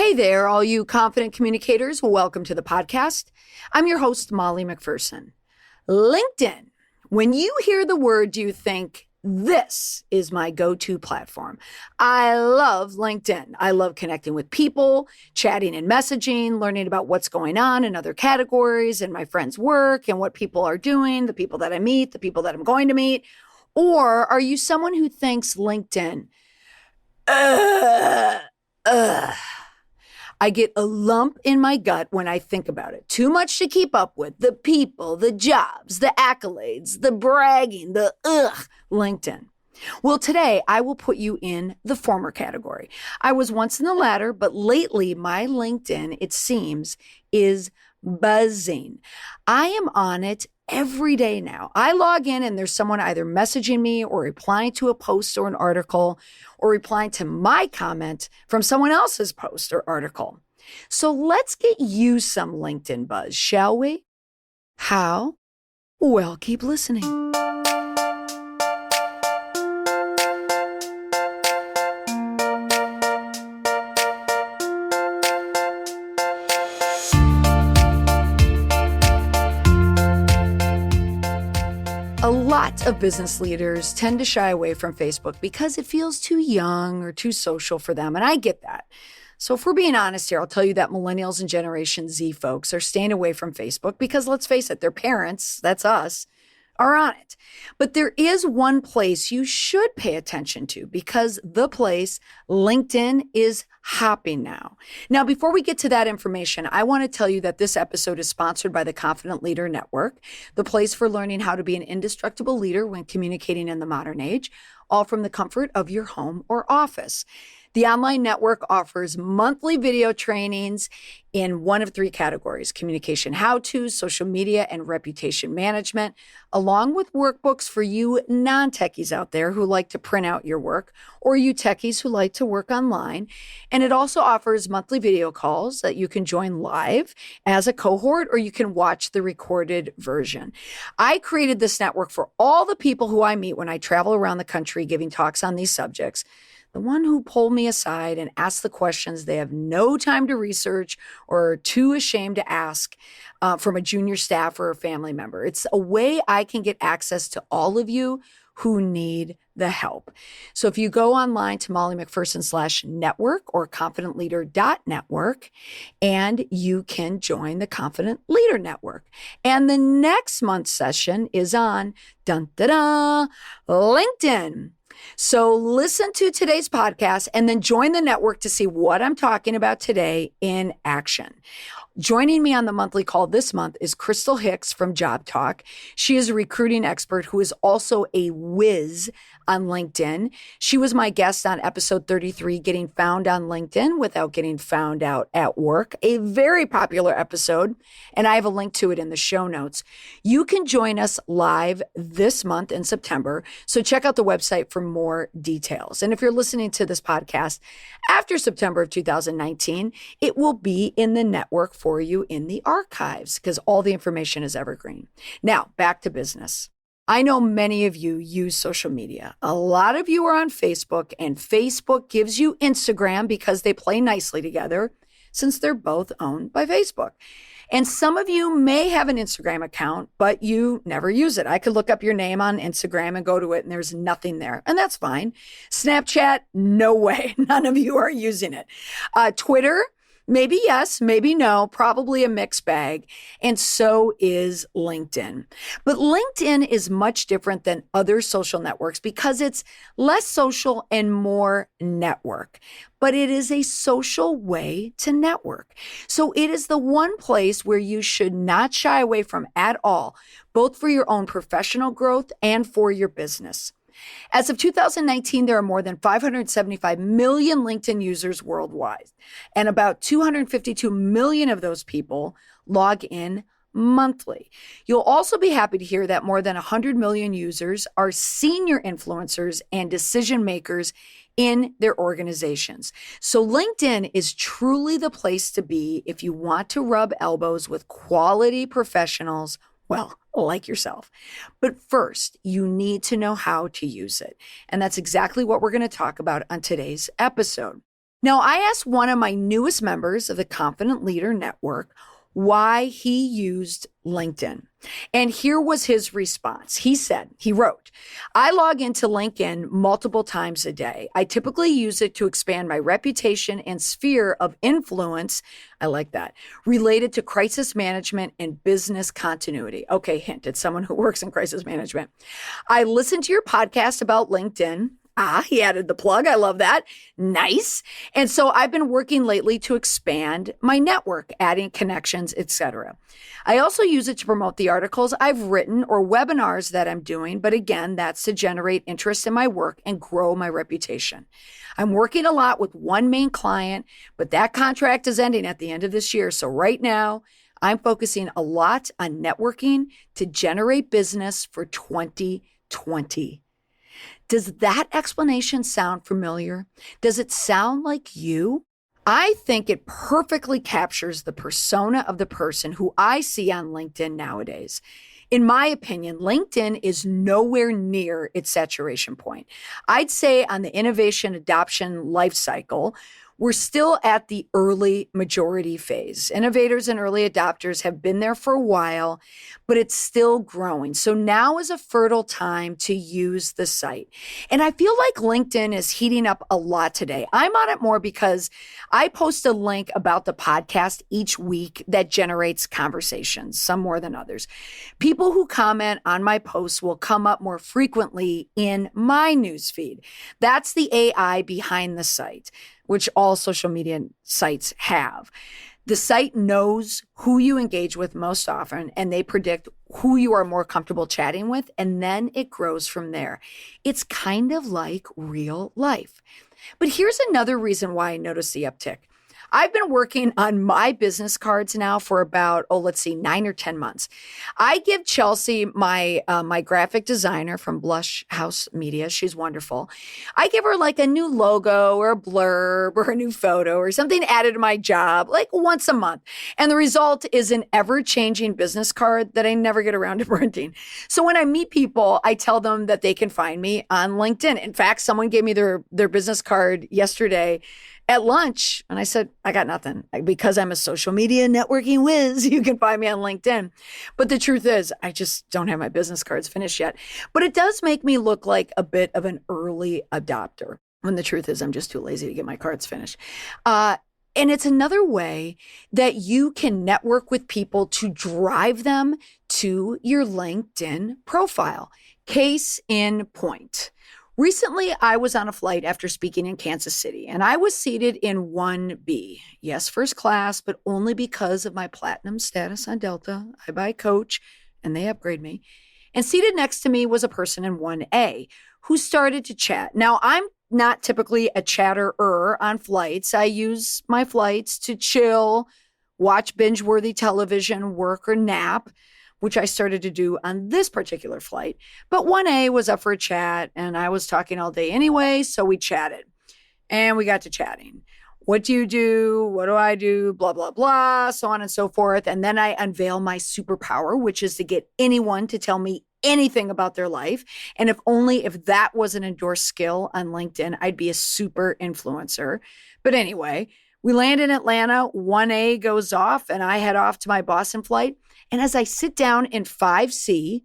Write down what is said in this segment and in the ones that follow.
Hey there, all you confident communicators. Welcome to the podcast. I'm your host, Molly McPherson. LinkedIn. When you hear the word, you think, this is my go-to platform. I love LinkedIn. I love connecting with people, chatting and messaging, learning about what's going on in other categories and my friends' work and what people are doing, the people that I meet, the people that I'm going to meet. Or are you someone who thinks LinkedIn, ugh, ugh. I get a lump in my gut when I think about it. Too much to keep up with. The people, the jobs, the accolades, the bragging, the LinkedIn. Well, today I will put you in the former category. I was once in the latter, but lately my LinkedIn, it seems, is buzzing. I am on it every day now. I log in and there's someone either messaging me or replying to a post or an article or replying to my comment from someone else's post or article. So let's get you some LinkedIn buzz, shall we? How? Well, keep listening. A lot of business leaders tend to shy away from Facebook because it feels too young or too social for them, and I get that. So if we're being honest here, I'll tell you that millennials and Generation Z folks are staying away from Facebook because, let's face it, their parents, that's us, are on it. But there is one place you should pay attention to because the place, LinkedIn, is hopping now. Now, before we get to that information, I want to tell you that this episode is sponsored by the Confident Leader Network, the place for learning how to be an indestructible leader when communicating in the modern age, all from the comfort of your home or office. The online network offers monthly video trainings in one of three categories: communication how-tos, social media, and reputation management, along with workbooks for you non-techies out there who like to print out your work, or you techies who like to work online. And it also offers monthly video calls that you can join live as a cohort, or you can watch the recorded version. I created this network for all the people who I meet when I travel around the country giving talks on these subjects. The one who pull me aside and ask the questions they have no time to research or are too ashamed to ask from a junior staff or a family member. It's a way I can get access to all of you who need the help. So if you go online to Molly McPherson /network or confidentleader.network, and you can join the Confident Leader Network. And the next month's session is on LinkedIn. So listen to today's podcast and then join the network to see what I'm talking about today in action. Joining me on the monthly call this month is Crystal Hicks from Job Talk. She is a recruiting expert who is also a whiz on LinkedIn. She was my guest on episode 33, Getting Found on LinkedIn Without Getting Found Out at Work, a very popular episode, and I have a link to it in the show notes. You can join us live this month in September, so check out the website for more details. And if you're listening to this podcast after September of 2019, it will be in the network for you in the archives because all the information is evergreen. Now, back to business. I know many of you use social media. A lot of you are on Facebook, and Facebook gives you Instagram because they play nicely together since they're both owned by Facebook. And some of you may have an Instagram account, but you never use it. I could look up your name on Instagram and go to it, and there's nothing there. And that's fine. Snapchat, no way. None of you are using it. Twitter, maybe yes, maybe no, probably a mixed bag. And so is LinkedIn. But LinkedIn is much different than other social networks because it's less social and more network. But it is a social way to network. So it is the one place where you should not shy away from at all, both for your own professional growth and for your business. As of 2019, there are more than 575 million LinkedIn users worldwide, and about 252 million of those people log in monthly. You'll also be happy to hear that more than 100 million users are senior influencers and decision makers in their organizations. So LinkedIn is truly the place to be if you want to rub elbows with quality professionals, well, like yourself. But first, you need to know how to use it. And that's exactly what we're going to talk about on today's episode. Now, I asked one of my newest members of the Confident Leader Network why he used LinkedIn. And here was his response. He wrote, I log into LinkedIn multiple times a day. I typically use it to expand my reputation and sphere of influence. I like that. Related to crisis management and business continuity. Okay, hint, it's someone who works in crisis management. I listened to your podcast about LinkedIn. He added the plug. I love that. Nice. And so I've been working lately to expand my network, adding connections, etc. I also use it to promote the articles I've written or webinars that I'm doing. But again, that's to generate interest in my work and grow my reputation. I'm working a lot with one main client, but that contract is ending at the end of this year. So right now, I'm focusing a lot on networking to generate business for 2020. Does that explanation sound familiar? Does it sound like you? I think it perfectly captures the persona of the person who I see on LinkedIn nowadays. In my opinion, LinkedIn is nowhere near its saturation point. I'd say on the innovation adoption life cycle, we're still at the early majority phase. Innovators and early adopters have been there for a while, but it's still growing. So now is a fertile time to use the site. And I feel like LinkedIn is heating up a lot today. I'm on it more because I post a link about the podcast each week that generates conversations, some more than others. People who comment on my posts will come up more frequently in my newsfeed. That's the AI behind the site, which all social media sites have. The site knows who you engage with most often, and they predict who you are more comfortable chatting with, and then it grows from there. It's kind of like real life. But here's another reason why I noticed the uptick. I've been working on my business cards now for about, 9 or 10 months. I give Chelsea, my graphic designer from Blush House Media, she's wonderful. I give her like a new logo or a blurb or a new photo or something added to my job like once a month. And the result is an ever-changing business card that I never get around to printing. So when I meet people, I tell them that they can find me on LinkedIn. In fact, someone gave me their business card yesterday at lunch, and I said, I got nothing. Because I'm a social media networking whiz, you can find me on LinkedIn. But the truth is, I just don't have my business cards finished yet. But it does make me look like a bit of an early adopter, when the truth is I'm just too lazy to get my cards finished. And it's another way that you can network with people to drive them to your LinkedIn profile. Case in point. Recently, I was on a flight after speaking in Kansas City, and I was seated in 1B. Yes, first class, but only because of my platinum status on Delta. I buy coach, and they upgrade me. And seated next to me was a person in 1A who started to chat. Now, I'm not typically a chatterer on flights. I use my flights to chill, watch binge-worthy television, work, or nap, which I started to do on this particular flight. But 1A was up for a chat, and I was talking all day anyway, so we chatted. And we got to chatting. What do you do? What do I do? Blah, blah, blah, so on and so forth. And then I unveil my superpower, which is to get anyone to tell me anything about their life. And if that was an endorsed skill on LinkedIn, I'd be a super influencer. But anyway, we land in Atlanta, 1A goes off, and I head off to my Boston flight. And as I sit down in 5C,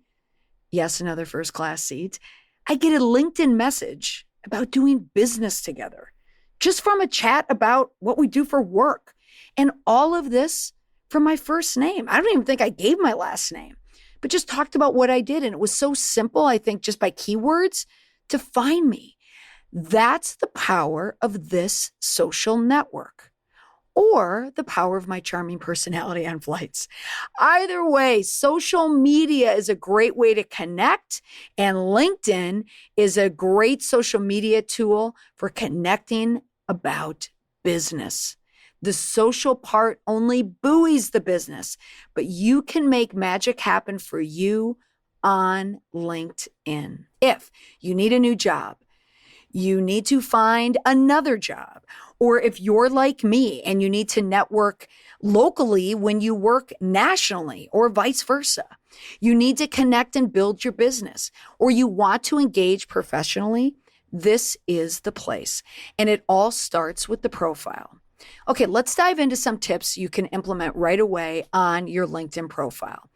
yes, another first class seat, I get a LinkedIn message about doing business together, just from a chat about what we do for work. And all of this from my first name. I don't even think I gave my last name, but just talked about what I did. And it was so simple, I think, just by keywords to find me. That's the power of this social network, or the power of my charming personality on flights. Either way, social media is a great way to connect, and LinkedIn is a great social media tool for connecting about business. The social part only buoys the business, but you can make magic happen for you on LinkedIn. If you need a new job, you need to find another job, or if you're like me and you need to network locally when you work nationally, or vice versa, you need to connect and build your business, or you want to engage professionally, this is the place. And it all starts with the profile. Okay, let's dive into some tips you can implement right away on your LinkedIn profile.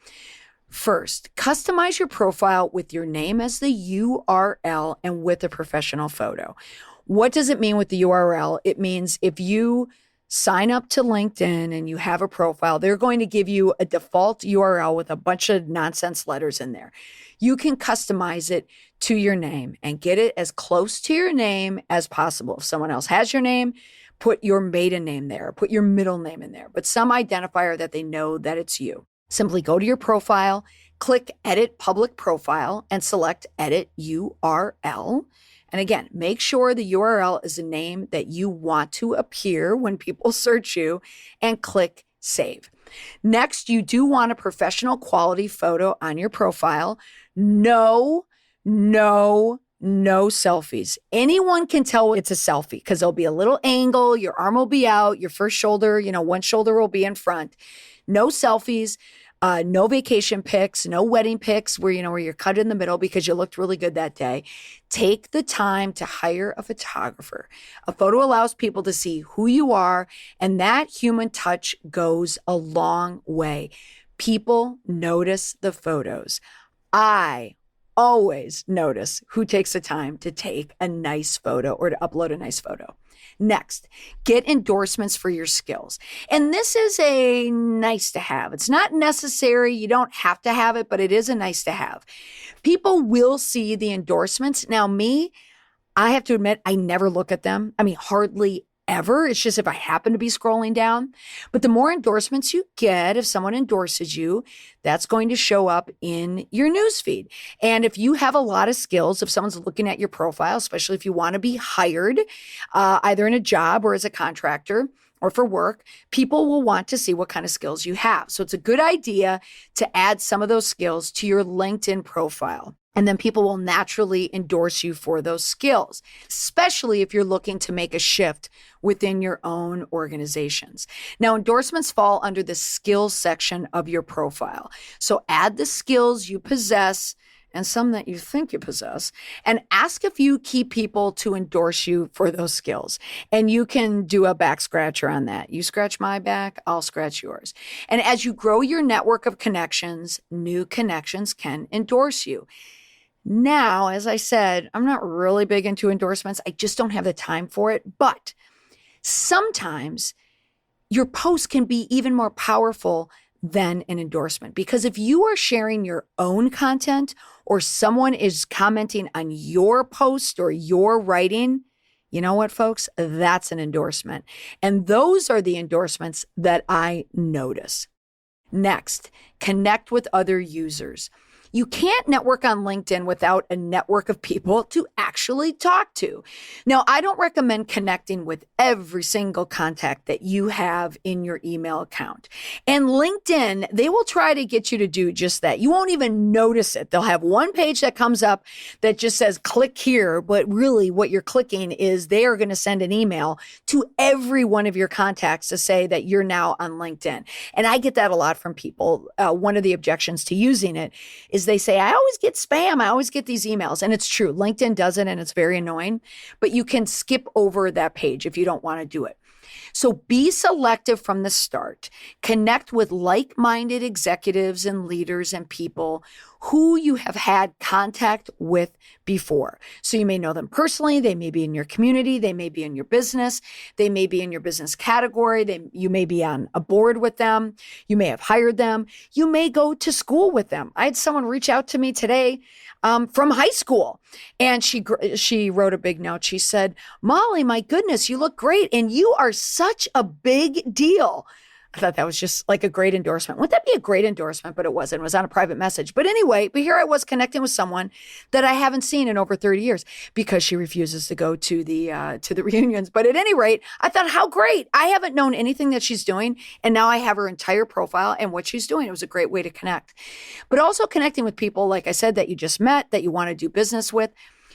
First, customize your profile with your name as the URL and with a professional photo. What does it mean with the URL? It means if you sign up to LinkedIn and you have a profile, they're going to give you a default URL with a bunch of nonsense letters in there. You can customize it to your name and get it as close to your name as possible. If someone else has your name, put your maiden name there, put your middle name in there, but some identifier that they know that it's you. Simply go to your profile, click Edit Public Profile, and select Edit URL. And again, make sure the URL is a name that you want to appear when people search you, and click Save. Next, you do want a professional quality photo on your profile. No selfies. Anyone can tell it's a selfie because there'll be a little angle, your arm will be out, your first shoulder, one shoulder will be in front. No selfies, no vacation pics, no wedding pics where you're cut in the middle because you looked really good that day. Take the time to hire a photographer. A photo allows people to see who you are, and that human touch goes a long way. People notice the photos. I always notice who takes the time to take a nice photo or to upload a nice photo. Next, get endorsements for your skills. And this is a nice to have. It's not necessary. You don't have to have it, but it is a nice to have. People will see the endorsements. Now, I have to admit, I never look at them. Hardly ever. It's just if I happen to be scrolling down. But the more endorsements you get, if someone endorses you, that's going to show up in your newsfeed. And if you have a lot of skills, if someone's looking at your profile, especially if you want to be hired, either in a job or as a contractor or for work, people will want to see what kind of skills you have. So it's a good idea to add some of those skills to your LinkedIn profile. And then people will naturally endorse you for those skills, especially if you're looking to make a shift within your own organizations. Now, endorsements fall under the skills section of your profile. So add the skills you possess and some that you think you possess, and ask a few key people to endorse you for those skills. And you can do a back scratcher on that. You scratch my back, I'll scratch yours. And as you grow your network of connections, new connections can endorse you. Now, as I said, I'm not really big into endorsements. I just don't have the time for it. But sometimes your post can be even more powerful than an endorsement. Because if you are sharing your own content or someone is commenting on your post or your writing, you know what, folks? That's an endorsement. And those are the endorsements that I notice. Next, connect with other users. You can't network on LinkedIn without a network of people to actually talk to. Now, I don't recommend connecting with every single contact that you have in your email account. And LinkedIn, they will try to get you to do just that. You won't even notice it. They'll have one page that comes up that just says click here, but really what you're clicking is they are going to send an email to every one of your contacts to say that you're now on LinkedIn. And I get that a lot from people. One of the objections to using it is they say, I always get spam. I always get these emails. And it's true. LinkedIn does it and it's very annoying, but you can skip over that page if you don't want to do it. So be selective from the start. Connect with like-minded executives and leaders and people who you have had contact with before. So you may know them personally. They may be in your community. They may be in your business. They may be in your business category. You may be on a board with them. You may have hired them. You may go to school with them. I had someone reach out to me today from high school. And she wrote a big note. She said, Molly, my goodness, you look great. And you are such a big deal. I thought that was just like a great endorsement. Wouldn't that be a great endorsement? But it wasn't. It was on a private message. But anyway, here I was connecting with someone that I haven't seen in over 30 years because she refuses to go to the reunions. But at any rate, I thought, how great. I haven't known anything that she's doing. And now I have her entire profile and what she's doing. It was a great way to connect. But also connecting with people, like I said, that you just met, that you want to do business with.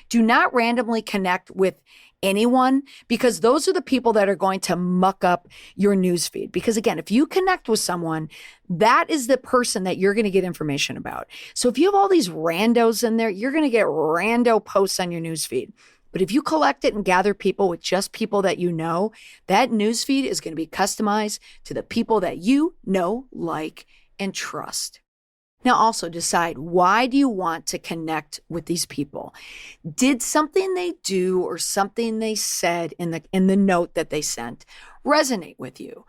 Do not randomly connect with anyone, because those are the people that are going to muck up your newsfeed. Because again, if you connect with someone, that is the person that you're going to get information about. So if you have all these randos in there, you're going to get rando posts on your newsfeed. But if you collect it and gather people with just people that you know, that newsfeed is going to be customized to the people that you know, like, and trust. Now also decide, why do you want to connect with these people? Did something they do or something they said in the note that they sent resonate with you?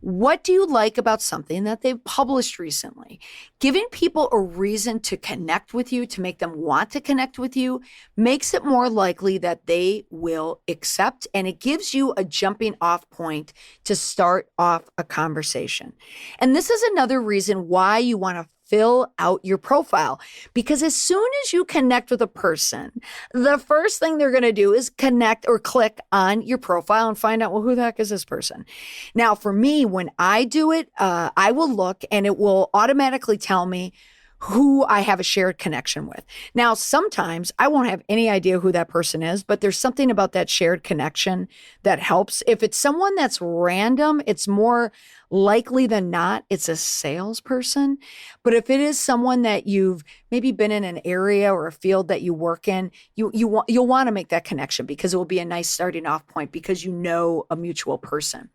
What do you like about something that they've published recently? Giving people a reason to connect with you, to make them want to connect with you, makes it more likely that they will accept, and it gives you a jumping off point to start off a conversation. And this is another reason why you want to fill out your profile, because as soon as you connect with a person, the first thing they're going to do is connect or click on your profile and find out, well, who the heck is this person? Now, for me, when I do it, I will look and it will automatically tell me who I have a shared connection with. Now, sometimes I won't have any idea who that person is, but there's something about that shared connection that helps. If it's someone that's random, it's more likely than not, it's a salesperson. But if it is someone that you've maybe been in an area or a field that you work in, you'll want to make that connection, because it will be a nice starting off point because you know a mutual person.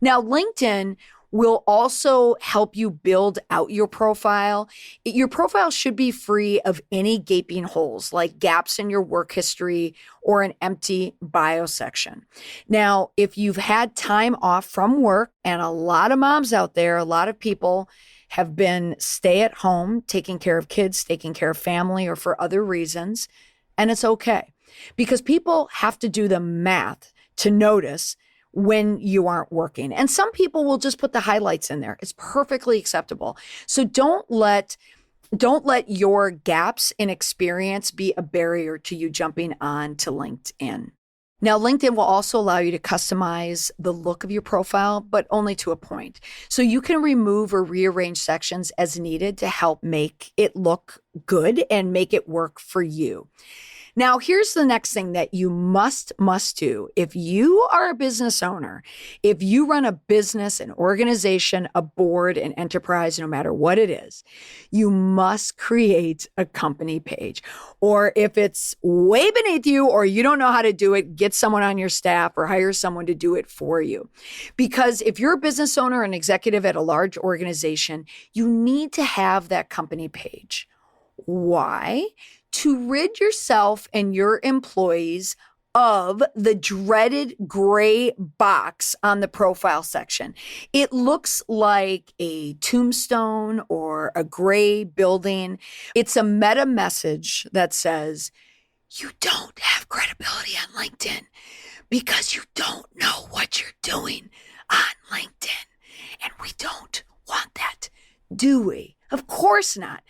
Now, LinkedIn will also help you build out your profile. Your profile should be free of any gaping holes, like gaps in your work history or an empty bio section. Now, if you've had time off from work, and a lot of moms out there, a lot of people have been stay at home, taking care of kids, taking care of family, or for other reasons, and it's okay, because people have to do the math to notice when you aren't working. And some people will just put the highlights in there. It's perfectly acceptable. So don't let your gaps in experience be a barrier to you jumping on to LinkedIn. Now, LinkedIn will also allow you to customize the look of your profile, but only to a point. So you can remove or rearrange sections as needed to help make it look good and make it work for you. Now, here's the next thing that you must do. If you are a business owner, if you run a business, an organization, a board, an enterprise, no matter what it is, you must create a company page. Or if it's way beneath you or you don't know how to do it, get someone on your staff or hire someone to do it for you. Because if you're a business owner, an executive at a large organization, you need to have that company page. Why? To rid yourself and your employees of the dreaded gray box on the profile section. It looks like a tombstone or a gray building. It's a meta message that says, you don't have credibility on LinkedIn because you don't know what you're doing on LinkedIn. And we don't want that, do we? Of course not.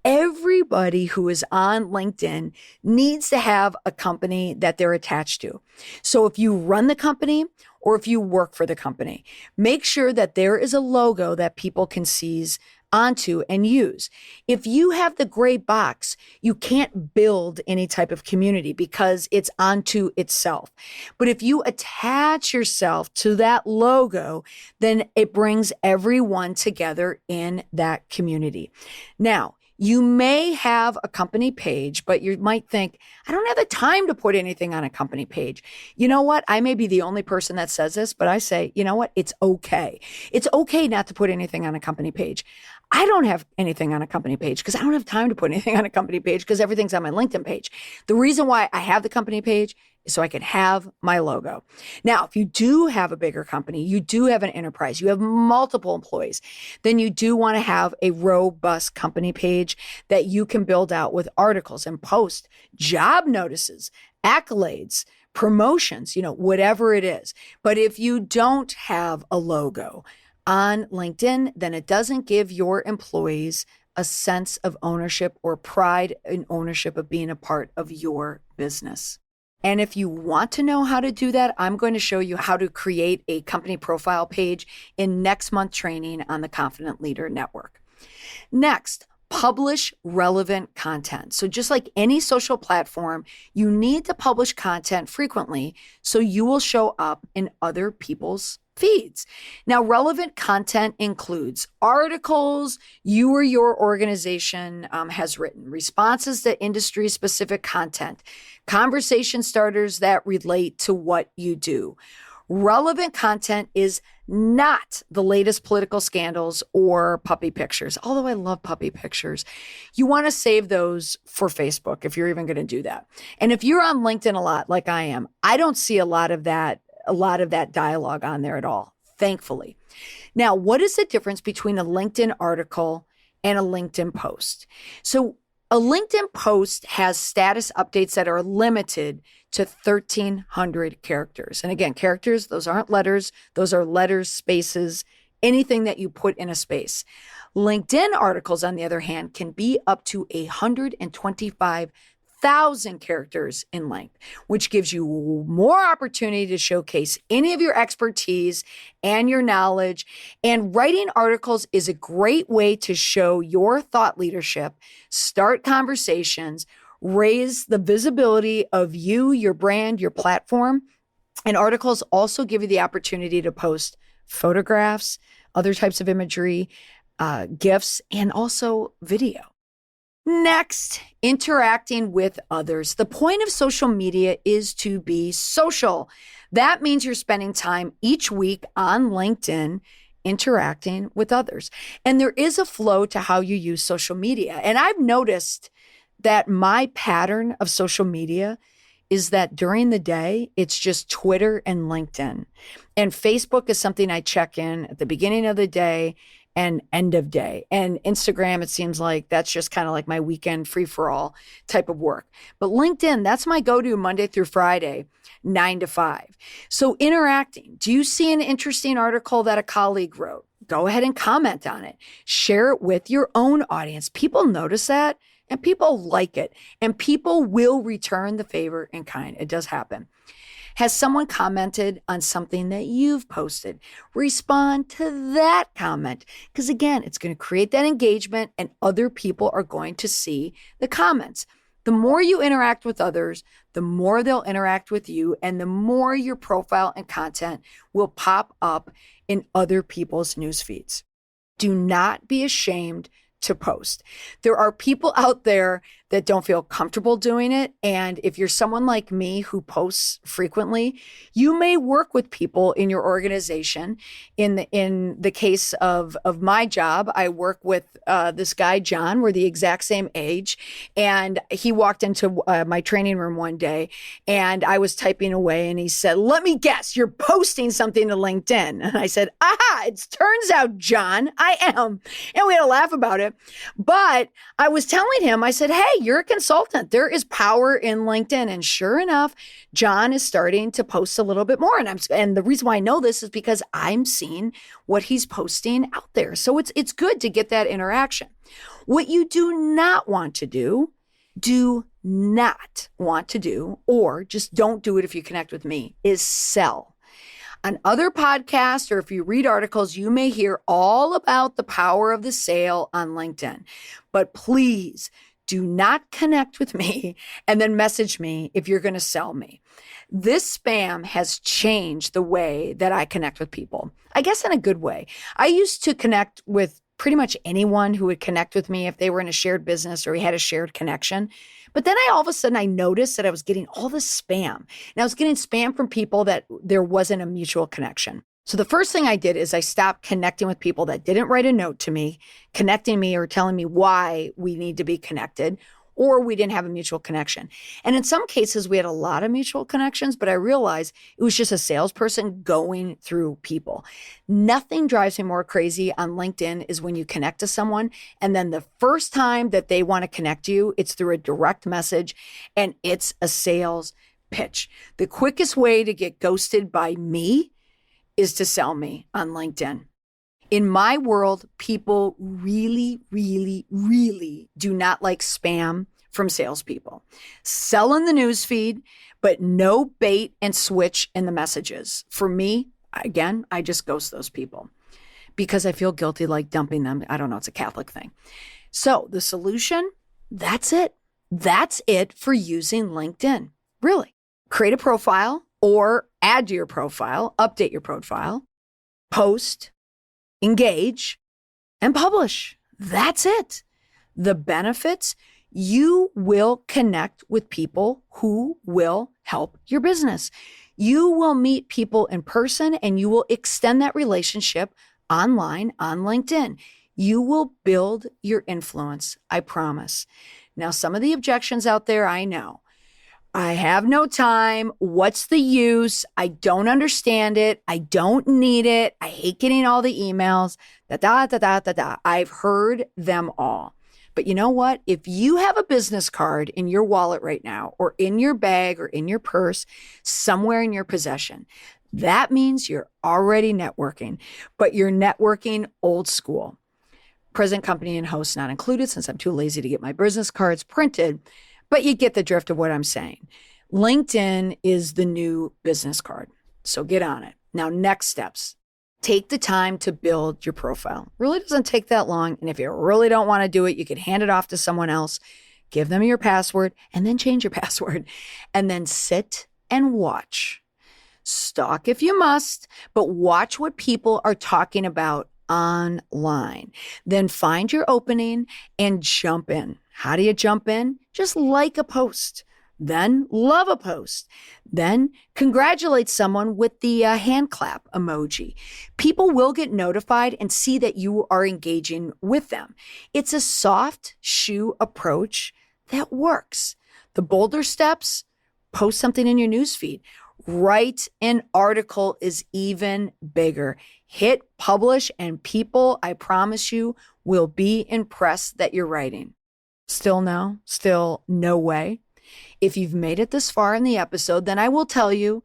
Everybody who is on LinkedIn needs to have a company that they're attached to. So if you run the company or if you work for the company, make sure that there is a logo that people can seize onto and use. If you have the gray box, you can't build any type of community because it's onto itself. But if you attach yourself to that logo, then it brings everyone together in that community. Now, you may have a company page, but you might think, I don't have the time to put anything on a company page. You know what? I may be the only person that says this, but I say, you know what? It's okay. It's okay not to put anything on a company page. I don't have anything on a company page because I don't have time to put anything on a company page because everything's on my LinkedIn page. The reason why I have the company page is so I can have my logo. Now, if you do have a bigger company, you do have an enterprise, you have multiple employees, then you do want to have a robust company page that you can build out with articles and post job notices, accolades, promotions, whatever it is. But if you don't have a logo on LinkedIn, then it doesn't give your employees a sense of ownership or pride in ownership of being a part of your business. And if you want to know how to do that, I'm going to show you how to create a company profile page in next month's training on the Confident Leader Network. Next, publish relevant content. So just like any social platform, you need to publish content frequently so you will show up in other people's feeds. Now, relevant content includes articles you or your organization has written, responses to industry-specific content, conversation starters that relate to what you do. Relevant content is not the latest political scandals or puppy pictures, although I love puppy pictures. You want to save those for Facebook if you're even going to do that. And if you're on LinkedIn a lot, like I am, I don't see a lot of that dialogue on there at all, thankfully. Now, what is the difference between a LinkedIn article and a LinkedIn post? So a LinkedIn post has status updates that are limited to 1,300 characters. And again, characters, those aren't letters. Those are letters, spaces, anything that you put in a space. LinkedIn articles, on the other hand, can be up to 125,000 characters in length, which gives you more opportunity to showcase any of your expertise and your knowledge. And writing articles is a great way to show your thought leadership, start conversations, raise the visibility of you, your brand, your platform. And articles also give you the opportunity to post photographs, other types of imagery, GIFs, and also video. Next, interacting with others. The point of social media is to be social. That means you're spending time each week on LinkedIn interacting with others. And there is a flow to how you use social media. And I've noticed that my pattern of social media is that during the day, it's just Twitter and LinkedIn. And Facebook is something I check in at the beginning of the day and end of day. And Instagram, it seems like that's just kind of like my weekend free-for-all type of work. But LinkedIn, that's my go-to Monday through Friday, 9 to 5. So interacting. Do you see an interesting article that a colleague wrote? Go ahead and comment on it. Share it with your own audience. People notice that. And people like it. And people will return the favor in kind. It does happen. Has someone commented on something that you've posted? Respond to that comment. Because again, it's going to create that engagement and other people are going to see the comments. The more you interact with others, the more they'll interact with you and the more your profile and content will pop up in other people's news feeds. Do not be ashamed to post. There are people out there that don't feel comfortable doing it. And if you're someone like me who posts frequently, you may work with people in your organization. In the case of my job, I work with this guy, John. We're the exact same age. And he walked into my training room one day and I was typing away and he said, "Let me guess, you're posting something to LinkedIn." And I said, "Aha, it turns out, John, I am." And we had a laugh about it. But I was telling him, I said, "Hey, you're a consultant. There is power in LinkedIn." And sure enough, John is starting to post a little bit more. And the reason why I know this is because I'm seeing what he's posting out there. So it's good to get that interaction. What you do not want to do, or just don't do it if you connect with me, is sell. On other podcasts, or if you read articles, you may hear all about the power of the sale on LinkedIn. But please do not connect with me and then message me if you're going to sell me. This spam has changed the way that I connect with people. I guess in a good way. I used to connect with pretty much anyone who would connect with me if they were in a shared business or we had a shared connection. But then all of a sudden I noticed that I was getting all this spam. And I was getting spam from people that there wasn't a mutual connection. So the first thing I did is I stopped connecting with people that didn't write a note to me, connecting me or telling me why we need to be connected, or we didn't have a mutual connection. And in some cases, we had a lot of mutual connections, but I realized it was just a salesperson going through people. Nothing drives me more crazy on LinkedIn is when you connect to someone, and then the first time that they want to connect you, it's through a direct message, and it's a sales pitch. The quickest way to get ghosted by me is to sell me on LinkedIn. In my world, people really, really, really do not like spam from salespeople. Sell in the newsfeed, but no bait and switch in the messages. For me, again, I just ghost those people because I feel guilty like dumping them. I don't know, it's a Catholic thing. So the solution, that's it. That's it for using LinkedIn. Really. Create a profile or add to your profile, update your profile. post, engage, and publish. That's it. The benefits, you will connect with people who will help your business. You will meet people in person and you will extend that relationship online on LinkedIn. You will build your influence, I promise. Now, some of the objections out there, I know. I have no time. What's the use? I don't understand it. I don't need it. I hate getting all the emails. I've heard them all. But you know what? If you have a business card in your wallet right now, or in your bag, or in your purse, somewhere in your possession, that means you're already networking, but you're networking old school. Present company and host not included, since I'm too lazy to get my business cards printed. But you get the drift of what I'm saying. LinkedIn is the new business card. So get on it. Now, next steps. Take the time to build your profile. Really doesn't take that long. And if you really don't want to do it, you can hand it off to someone else, give them your password, and then change your password. And then sit and watch. Stalk if you must, but watch what people are talking about online. Then find your opening and jump in. How do you jump in? Just like a post. Then love a post. Then congratulate someone with the hand clap emoji. People will get notified and see that you are engaging with them. It's a soft shoe approach that works. The bolder steps, post something in your newsfeed. Write an article is even bigger. Hit publish and people, I promise you, will be impressed that you're writing. Still no? Still no way? If you've made it this far in the episode, then I will tell you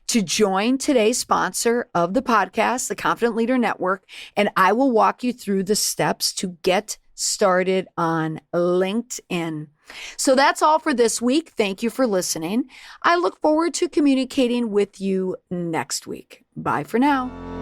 to join today's sponsor of the podcast, the Confident Leader Network, and I will walk you through the steps to get started on LinkedIn. So that's all for this week. Thank you for listening. I look forward to communicating with you next week. Bye for now.